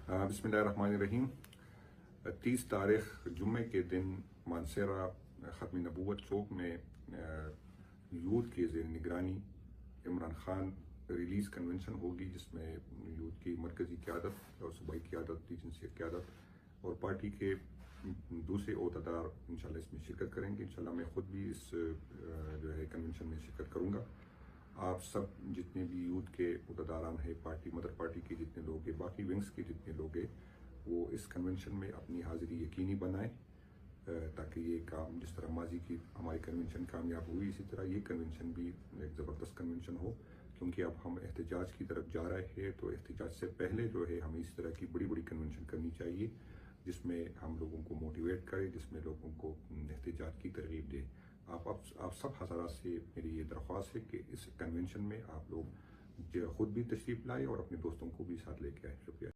बिस्मिल्लाहिर्रहमानिर्रहीम। 30 तारीख जुम्मे के दिन मानसेरा ख़त्म नबूवत चौक में यूथ के ज़ेर निगरानी इमरान खान रिलीज़ कन्वेंशन होगी, जिसमें यूथ की मरकज़ी क़यादत और सूबाई क़यादत, रीजनसी क़यादत और पार्टी के दूसरे ओहदेदार इंशाल्लाह इसमें शिरकत करेंगे। इंशाल्लाह मैं ख़ुद भी इस जो है कन्वेंशन में शिरकत करूँगा। आप सब जितने भी यूथ के ओहदेदारान हैं, पार्टी मदर पार्टी के जितने लोग हैं, बाकी विंग्स के जितने लोग हैं, वो इस कन्वेंशन में अपनी हाज़िरी यकीनी बनाएं, ताकि ये काम जिस तरह माजी की हमारी कन्वेंशन कामयाब हुई, इसी तरह ये कन्वेंशन भी एक ज़बरदस्त कन्वेंशन हो। क्योंकि अब हम एहतजाज की तरफ जा रहे हैं, तो एहतजाज से पहले जो है हमें इस तरह की बड़ी बड़ी कन्वेंशन करनी चाहिए, जिसमें हम लोगों को मोटिवेट करें, जिसमें लोगों को एहतजाज की तरगीब दे। आप सब हज़रात से मेरी ये दरख्वास्त है कि इस कन्वेंशन में आप लोग खुद भी तशरीफ़ लाएँ और अपने दोस्तों को भी साथ लेके आए। शुक्रिया।